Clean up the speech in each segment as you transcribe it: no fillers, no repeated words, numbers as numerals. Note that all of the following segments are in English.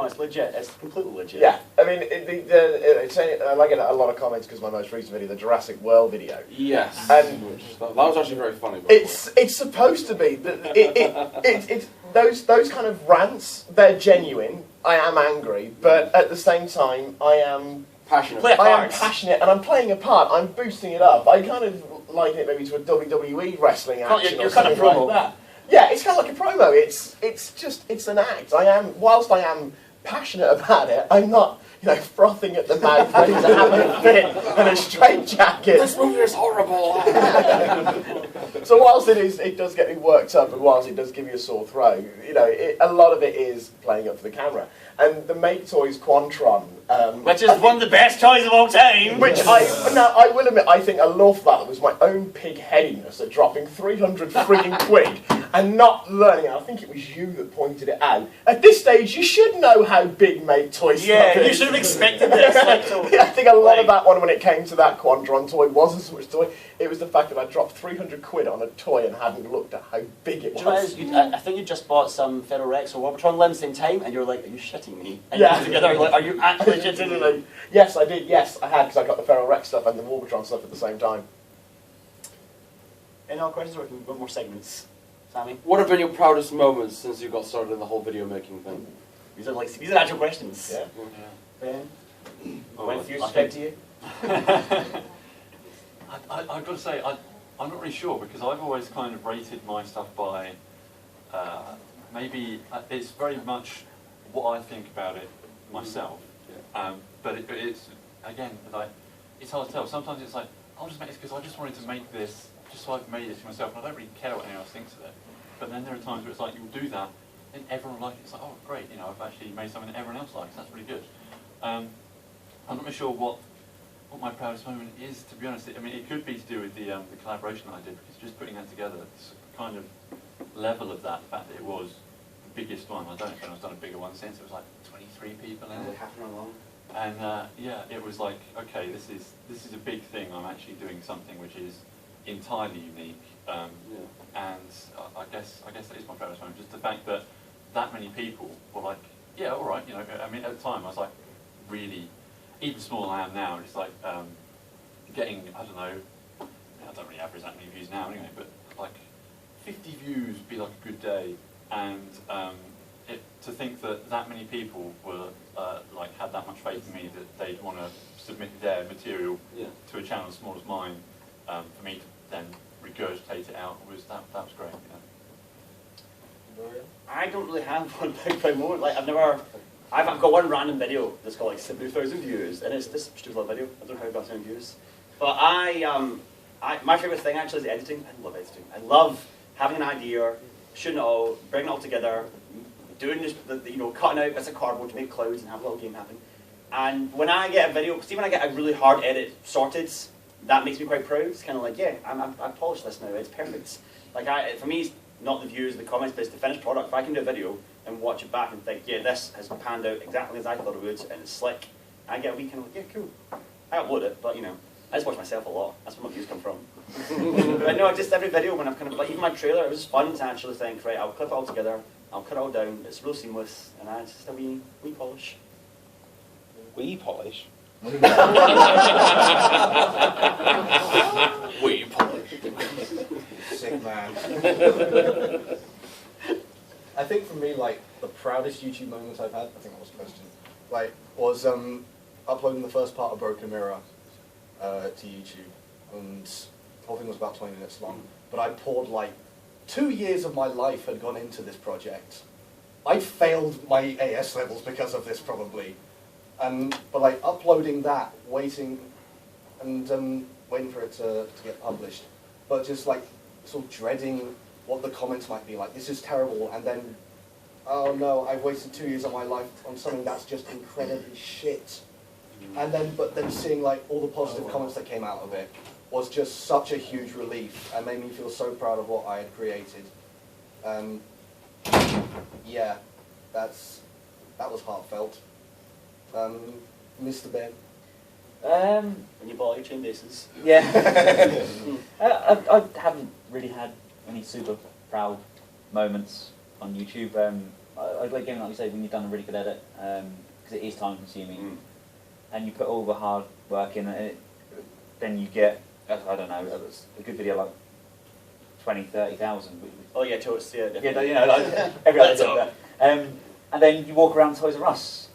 it's legit. It's completely legit. Yeah, I mean, I like a lot of comments because my most recent video, the Jurassic World video. Yes, and that was actually very funny. It's supposed to be. It's those kind of rants. They're genuine. I am angry, but at the same time, I am passionate. I am passionate, and I'm playing a part. I'm boosting it up. I kind of liken it maybe to a WWE wrestling action You're or kind of something promo. like that. Yeah, it's kind of like a promo. It's an act. Whilst I am passionate about it, I'm not, frothing at the mouth, ready to have a fit and a straitjacket. This movie is horrible. So whilst it does get me worked up, and whilst it does give you a sore throat, a lot of it is playing up for the camera. And the Make Toys Quantron, which is one of the best toys of all time. Which I will admit, I think a lot of that was my own pig-headedness at dropping 300 frigging quid and not learning. I think it was you that pointed it out. At this stage, you should know how big Make Toys stuff is. You should have expected this. I think a lot of that one, when it came to that Quantron toy, wasn't so much toy. It was the fact that I dropped 300 quid on a toy and hadn't looked at how big it was. Do you know, I think you just bought some Federal Rex or Warbotron limbs at the same time, and you were like, "Are you shitting me?" And yeah. you together, like, "Are you actually shitting me?" Yes, I did. Yes, I had, because I got the Feral Rex stuff and the Warbotron stuff at the same time. Any other questions, or can we go more segments? Sammy? What have been your proudest moments since you got started in the whole video making thing? These are actual questions. Yeah. Ben? When few straight to you? I've got to say, I'm not really sure, because I've always kind of rated my stuff by, maybe, it's very much what I think about it myself. But it's, again, like, it's hard to tell. Sometimes it's like, I'll just make this because I just wanted to make this, just so I've made it for myself, and I don't really care what anyone else thinks of it. But then there are times where it's like, you'll do that, and everyone will like it. It's like, oh, great, I've actually made something that everyone else likes. That's really good. I'm not really sure what my proudest moment is, to be honest. I mean, it could be to do with the collaboration that I did, because just putting that together, it's kind of level of that, the fact that it was the biggest one. I don't know if anyone's done a bigger one since. It was like 23 people in it. And yeah, it was like, okay, this is a big thing. I'm actually doing something which is entirely unique. And I guess that is my proudest moment. Just the fact that many people were like, yeah, all right. I mean, at the time I was like, really, even smaller than I am now. It's like getting, I don't know, I don't really average that many views now anyway, but like 50 views would be like a good day. And to think that many people were had that much faith in me that they'd want to submit their material to a channel as small as mine, for me to then regurgitate it out, that was great. I don't really have one big moment. Like I've got one random video that's got like 70,000 views, and it's this stupid little video. I don't know how it got so many views, but my favorite thing actually is the editing. I love editing. I love having an idea, shooting it all, bringing it all together, doing this, cutting out bits of cardboard to make clouds and have a little game happen. And when I get a video, see when I get a really hard edit sorted, that makes me quite proud. It's kind of like, yeah, I've polished this now. It's perfect. Like for me, it's not the views, the comments, but it's the finished product. If I can do a video and watch it back and think, yeah, this has panned out exactly as I thought it would, and it's slick, I get a wee kind of like, yeah, cool. I upload it, but I just watch myself a lot. That's where my views come from. But no, just every video when I've kind of, like even my trailer, it was fun to actually think, right, I'll clip it all together, I'll cut it all down, it's real seamless, and it's just a wee polish. Wee polish? Wee polish. Sick man. I think for me, like, the proudest YouTube moments I've had, I think that was the question, like, was uploading the first part of Broken Mirror to YouTube, and the whole thing was about 20 minutes long, but I poured, like, 2 years of my life had gone into this project. I failed my AS levels because of this, probably. But like uploading that, waiting for it to get published, but just like sort of dreading what the comments might be like. This is terrible, and then, oh no, I've wasted 2 years of my life on something that's just incredibly shit. And then seeing like all the positive comments that came out of it was just such a huge relief and made me feel so proud of what I had created. Yeah, that was heartfelt. Mr. Ben? When you bought your chain bases. Yeah. I haven't really had any super proud moments on YouTube. I like gaming, like you say, when you've done a really good edit, because it is time consuming, and you put all the hard work in it, then you get, I don't know, a good video like 20, 30,000. Oh yeah, totes, yeah. Yeah, you know, like every other job there. And then you walk around Toys R Us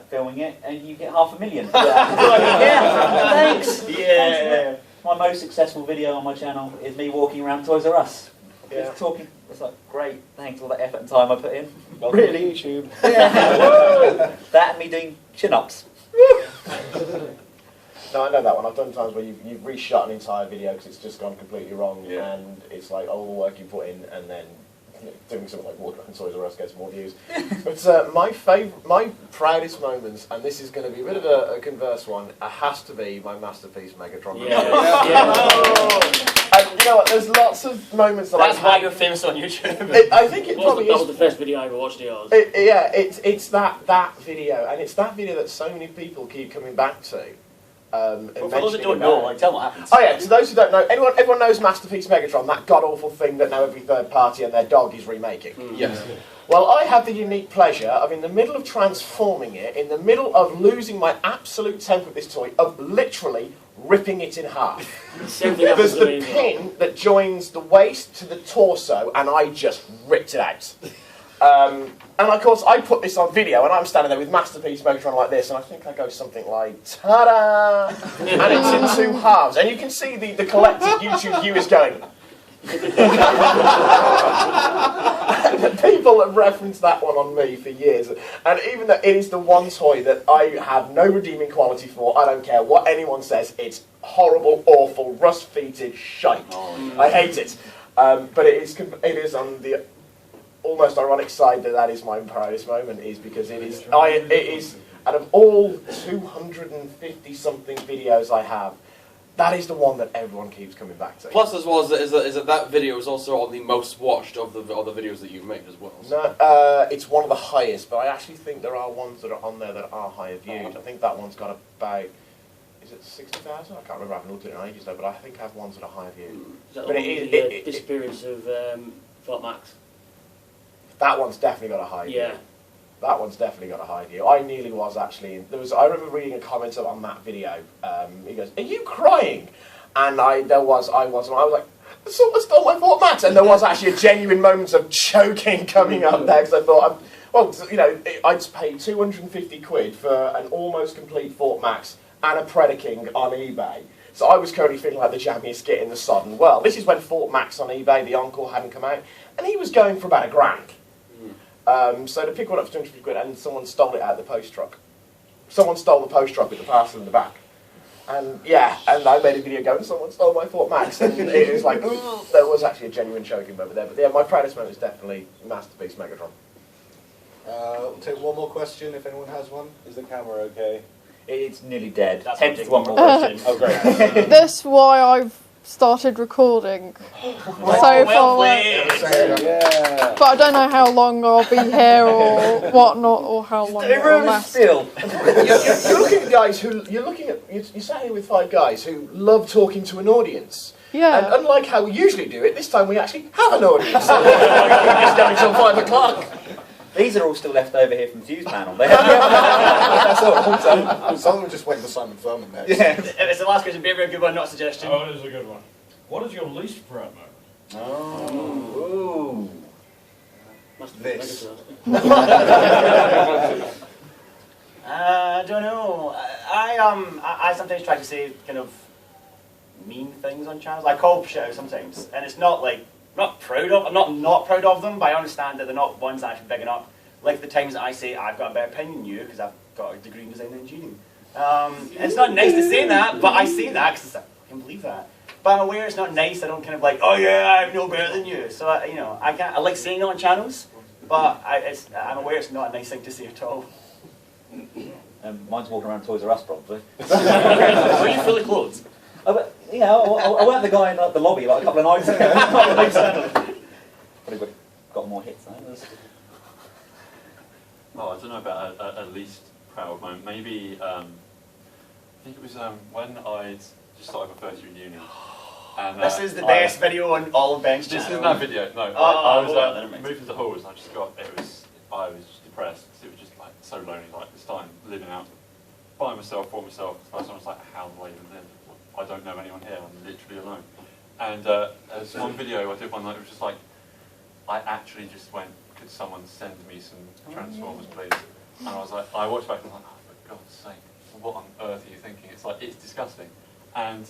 filming it, and you get 500,000. Yeah, thanks. Yeah. My most successful video on my channel is me walking around Toys R Us. Yeah. Just talking. It's like, great, thanks, all that effort and time I put in. Really, YouTube? Yeah. That and me doing chin-ups. No, I know that one. I've done times where you've reshot an entire video because it's just gone completely wrong, Yeah. and it's like all the work you put in, and then doing something like walking around Toys R Us gets more views. But my proudest moments, and this is going to be a bit of a converse one, has to be my masterpiece Megatron. And you know what? There's lots of moments that That's why you're famous on YouTube. I think it probably That is. was the first video I ever watched of yours. It's that video, and it's that video that so many people keep coming back to. Well, for those that don't know, like, tell them what happens. Oh yeah, to those who don't know, everyone knows Masterpiece Megatron, that god-awful thing that now every third party and their dog is remaking. Yes. Well, I had the unique pleasure of, in the middle of transforming it, in the middle of losing my absolute temper with this toy, of literally ripping it in half. Same thing happens There's to me. the pin that joins the waist to the torso, and I just ripped it out. And of course, I put this on video, and I'm standing there with Masterpiece Megatron like this, and I think I go something like, ta-da! And it's in two halves, and you can see the collected YouTube viewers going. People have referenced that one on me for years, and even though it is the one toy that I have no redeeming quality for, I don't care what anyone says, it's horrible, awful, rust-feeted shite. I hate it. But it is on the almost ironic side that is my proudest moment, is because it is out of all 250 something videos I have, that is the one that everyone keeps coming back to. Plus, as well, is that video is also on the most watched of the videos that you've made as well. So. No, it's one of the highest, but I actually think there are ones that are on there that are higher viewed. I think that one's got about, is it 60,000? I can't remember, I haven't looked at it in ages though, but I think I have ones that are higher viewed. Is that But the it one is- with the it- disappearance of Fort Max? That one's definitely got a high view. Yeah. That one's definitely got a high view. I nearly was actually. I remember reading a comment on that video. He goes, "Are you crying?" And I was, and I was like, "Someone stole my Fort Max." And there was actually a genuine moment of choking coming up there because I thought, I'd paid 250 quid for an almost complete Fort Max and a Predaking on eBay. So I was currently feeling like the jammiest git in the sodden world. This is when Fort Max on eBay, the Encore, hadn't come out, and he was going for about £1,000. So to pick one up for 250 quid, and someone stole it out of the post truck. Someone stole the post truck with the parcel in the back. And yeah, and I made a video going, someone stole my Fort Max, and it was like, ooh, there was actually a genuine choking moment there. But yeah, my proudest moment is definitely Masterpiece Megatron. We'll take one more question if anyone has one. Is the camera okay? It's nearly dead. That's Hence what one more question. Oh, great. That's why I've started recording so well far. played. Yeah. But I don't know how long I'll be here or whatnot, or how long it will last. Still. You're looking at guys who you sat here with 5 guys who love talking to an audience. Yeah. And unlike how we usually do it, this time we actually have an audience. It's going until 5 o'clock. These are all still left over here from Fuse Panel. That's all. So, Someone just went for Simon Furman there. yeah. If it's the last question, be a very good one, not a suggestion. Oh, it is a good one. What is your least proud moment? Ooh. Must have This. been Megatron. I don't know. I sometimes try to say kind of mean things on channels. I call shit out sometimes, and it's not like I'm not proud of them, but I understand that they're not ones that I should be bigging up. Like the times that I say I've got a better opinion than you because I've got a degree in design and engineering. It's not nice to say that, but I say that because I can't believe that. But I'm aware it's not nice. I don't kind of like, oh yeah, I'm no better than you. So I like saying it on channels, but I'm aware it's not a nice thing to say at all. Mine's walking around Toys R Us, probably. Are you fully clothed? I went the guy in the lobby like a couple of nights ago. Probably got more hits though. Oh, I don't know about a least proud moment. Maybe I think it was when I just started my first year in uni. And, This is the best video on all of Ben's This channel. is no video. No, Oh, I well, then it was makes moving to halls, and I just got it was I was just depressed because it was just like so lonely. Like this time living out by myself, for myself. The first time I was like, how do I even live? I don't know anyone here. I'm literally alone. And there's one video I did one night. It was just like, I actually just went, could someone send me some Transformers, please? And I was like, I watched back and I was like, oh, for God's sake, what on earth are you thinking? It's like, it's disgusting. And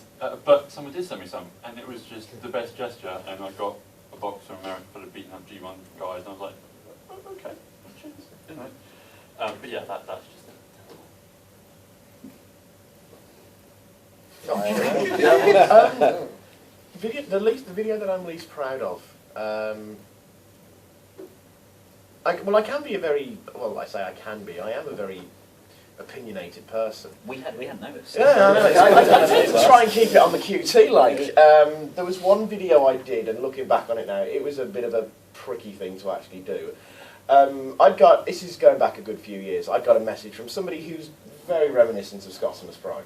but someone did send me some, and it was just the best gesture. And I got a box from America full of beaten up G1 guys, and I was like, oh, okay, cheers, you know. But yeah, that's just the video that I'm least proud of. I can be a very I am a very opinionated person. We hadn't noticed. Yeah, I know. I tend to try and keep it on the QT. Like, there was one video I did, and looking back on it now, it was a bit of a pricky thing to actually do. This is going back a good few years, I got a message from somebody who's very reminiscent of Scotsman's Prime.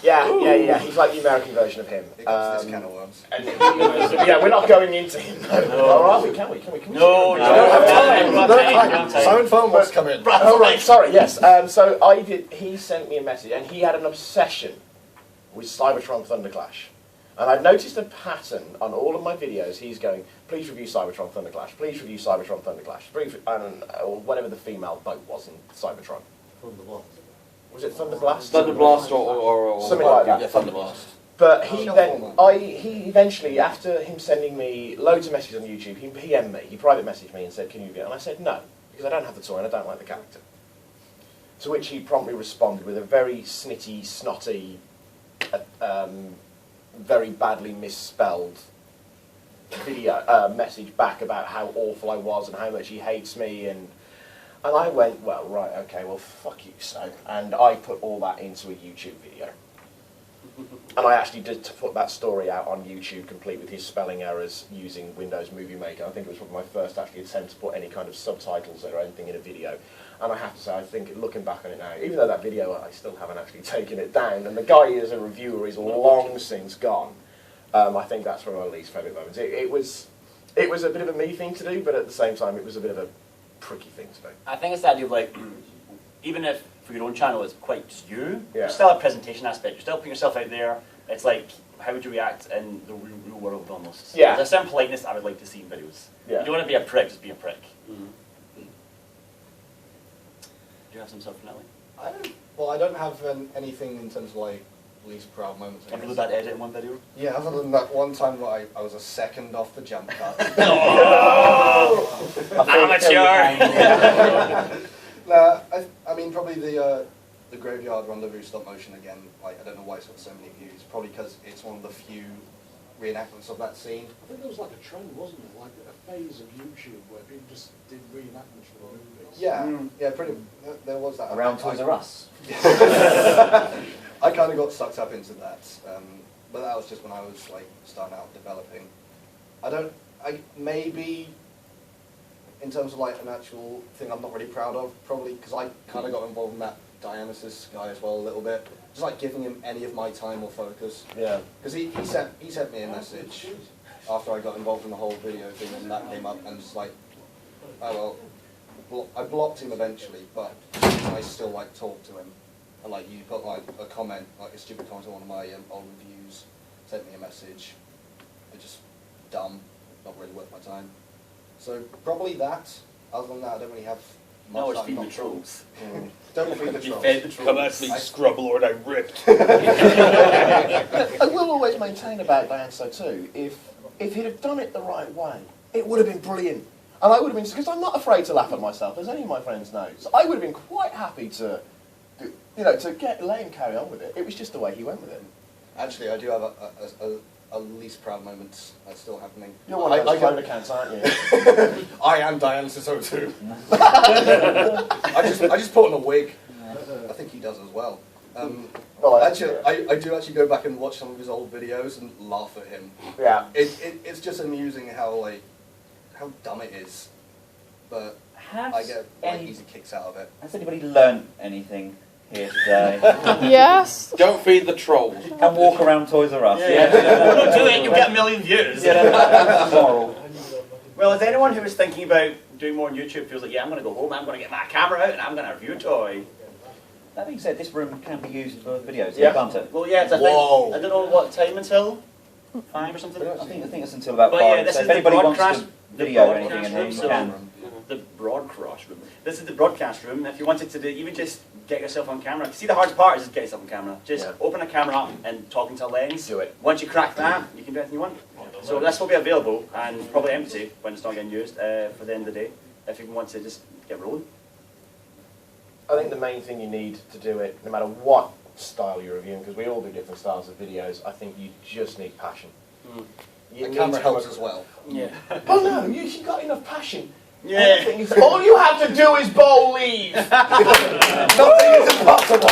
Yeah, he's like the American version of him. This can of worms. Yeah, we're not going into him though. All right, can we? No, Simon Phone wants to come in. Oh right, sorry, yes. So he sent me a message, and he had an obsession with Cybertron Thunderclash. And I've noticed a pattern on all of my videos. He's going, please review Cybertron Thunderclash, please review Cybertron Thunderclash, or whatever the female boat was in Cybertron. Was it Thunderblast? Thunderblast or something like that. Yeah, Thunderblast. But he eventually, after him sending me loads of messages on YouTube, he PM'd me, he private messaged me and said, can you review it? And I said no, because I don't have the toy and I don't like the character. To which he promptly responded with a very snitty, snotty, very badly misspelled message back about how awful I was and how much he hates me, and I went, well, right, okay, well, fuck you, so. And I put all that into a YouTube video. And I actually did put that story out on YouTube, complete with his spelling errors using Windows Movie Maker. I think it was probably my first actually attempt to put any kind of subtitles or anything in a video. And I have to say, I think, looking back on it now, even though that video, I still haven't actually taken it down, and the guy as a reviewer is long since gone, I think that's one of my least favourite moments. It was a bit of a me thing to do, but at the same time, it was a bit of a pricky thing to do. I think it's the idea of like, even if for your own channel it's quite just you, Yeah. there's still a presentation aspect. You're still putting yourself out there. It's like, how would you react in the real world almost? Yeah. There's a certain politeness I would like to see in videos. Yeah. You don't want to be a prick, just be a prick. Mm-hmm. Do you have some stuff, Nelly? I don't have anything in terms of like least proud moments. Ever do that edit in one video? Yeah, other than that one time that I was a second off the jump cut. Amateur! Nah, I mean probably the Graveyard Rendezvous stop motion again. Like I don't know why it's got so many views. Probably because it's one of the few reenactments of that scene. I think there was like a trend, wasn't it? Like a phase of YouTube where people just did reenactments for the movies. Yeah, yeah, pretty. There was that Around Toys R Us. I kind of got sucked up into that, but that was just when I was like starting out developing. Maybe in terms of like an actual thing I'm not really proud of, probably because I kind of got involved in that Dyansis guy as well a little bit. Just like giving him any of my time or focus. Yeah. Because he sent me a message after I got involved in the whole video thing, and that came up, and just like, oh well, I blocked him eventually, but I still like talk to him. And like you put like a comment, like a stupid comment on one of my old reviews, sent me a message. It's just dumb, not really worth my time. So probably that. Other than that, I don't really have much. No, it's that I'm feed the not- trolls. Don't feed the You trolls. fed the trolls. Come at me, Scrubblord, I ripped. I will always maintain about Dyansis 2, if he'd have done it the right way, it would have been brilliant. And I would have been, because I'm not afraid to laugh at myself, as any of my friends know. So I would have been quite happy to, let him carry on with it. It was just the way he went with it. Actually, I do have a least proud moment that's still happening. You're one of those phone accounts, aren't you? I am Dyansis 02. I just put on a wig. I think he does as well. Actually, I do actually go back and watch some of his old videos and laugh at him. Yeah. It's just amusing how dumb it is, but I get easy kicks out of it. Has anybody learnt anything here today? Yes. Don't feed the trolls. And walk around Toys R Us. Yeah. Don't do it, you'll get a million views. Moral. Well, is anyone who was thinking about doing more on YouTube feels like, yeah, I'm going to go home, I'm going to get my camera out, and I'm going to review a toy. That being said, this room can be used for videos, Yeah. can't it? Well, yeah, it's, I don't know what time until 5 or something. I think it's until about But 5. yeah, this so is if anybody the wants broadcast, to the video broadcast anything in room, here, you so can. the broadcast room. This is the broadcast room. If you wanted to do, even just get yourself on camera. See, the hardest part is just get yourself on camera. Just open a camera up and talk into a lens. Do it. Once you crack that, you can do anything you want. So this will be available and probably empty when it's not getting used for the end of the day. If you want to just get rolling. I think the main thing you need to do it, no matter what style you're reviewing, because we all do different styles of videos, I think you just need passion. You The need camera to helps as well. Yeah. Oh no, you've got enough passion. Yeah. Everything is, all you have to do is bowl leave. Nothing is impossible.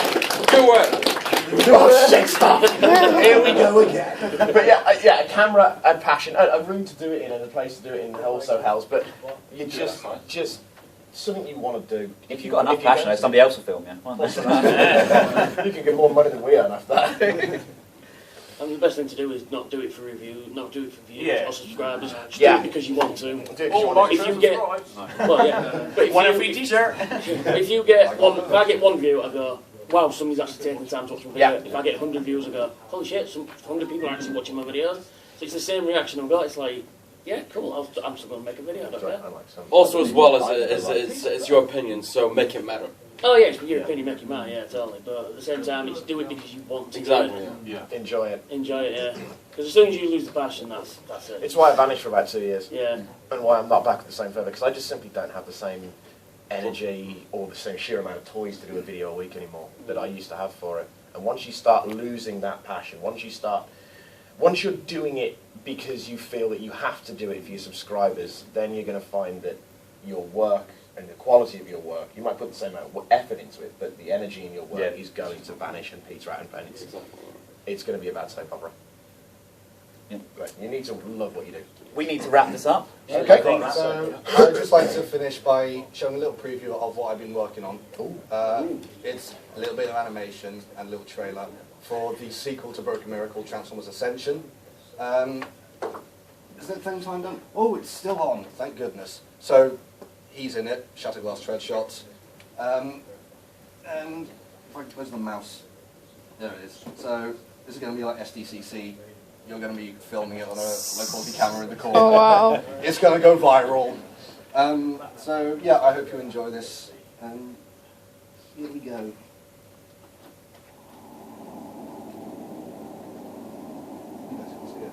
Do it! Oh, shit, stop. Here we go again. But yeah, a camera and passion, a room to do it in and a place to do it in also helps, but you just something you want to do. If you've got enough passion, somebody else will film you. You can get more money than we earn after that. I mean, the best thing to do is not do it for review, not do it for views Yeah. or subscribers. Just Yeah. do it because you want to. Do it 'cause you want If you get, well, yeah. But if One you, free t-shirt. if you get one, if I get one view, I go, wow, somebody's actually taking the time to watch my video. Yeah. If I get 100 views, I go, holy shit, 100 people are actually watching my videos. So it's the same reaction I've got. It's like, yeah, cool. I'm still going to make a video. I don't care. Also, as well as it's your opinion, so make it matter. Oh yeah, it's your opinion, make you mad, yeah, totally. But at the same time, it's do it because you want to. Exactly. Do it. Yeah. Enjoy it. Enjoy it, yeah. Because as soon as you lose the passion, that's it. It's why I vanished for about 2 years. Yeah. And why I'm not back at the same further, because I just simply don't have the same energy or the same sheer amount of toys to do a video a week anymore that I used to have for it. And once you start losing that passion, once you're doing it because you feel that you have to do it for your subscribers, then you're going to find that your work and the quality of your work, you might put the same amount of effort into it, but the energy in your work is going to vanish and peter out, and it's going to be a bad soap opera. Yeah. Right. You need to love what you do. We need to wrap this up. Okay, so I'd just like to finish by showing a little preview of what I've been working on. It's a little bit of animation and a little trailer for the sequel to Broken Mirror called Transformers Ascension. Is that thing time done? Oh, it's still on, thank goodness. So, he's in it, Shatterglass Tread Shots. And, where's the mouse? There it is. So, this is going to be like SDCC. You're going to be filming it on a low-quality camera in the corner. Oh, wow. It's going to go viral. So, yeah, I hope you enjoy this. Here we go. You guys can see it.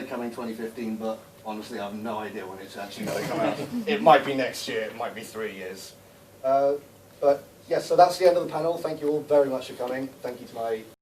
Coming 2015, but honestly I have no idea when it's actually going to come out. It might be next year, it might be 3 years. But yeah, so that's the end of the panel. Thank you all very much for coming. Thank you to my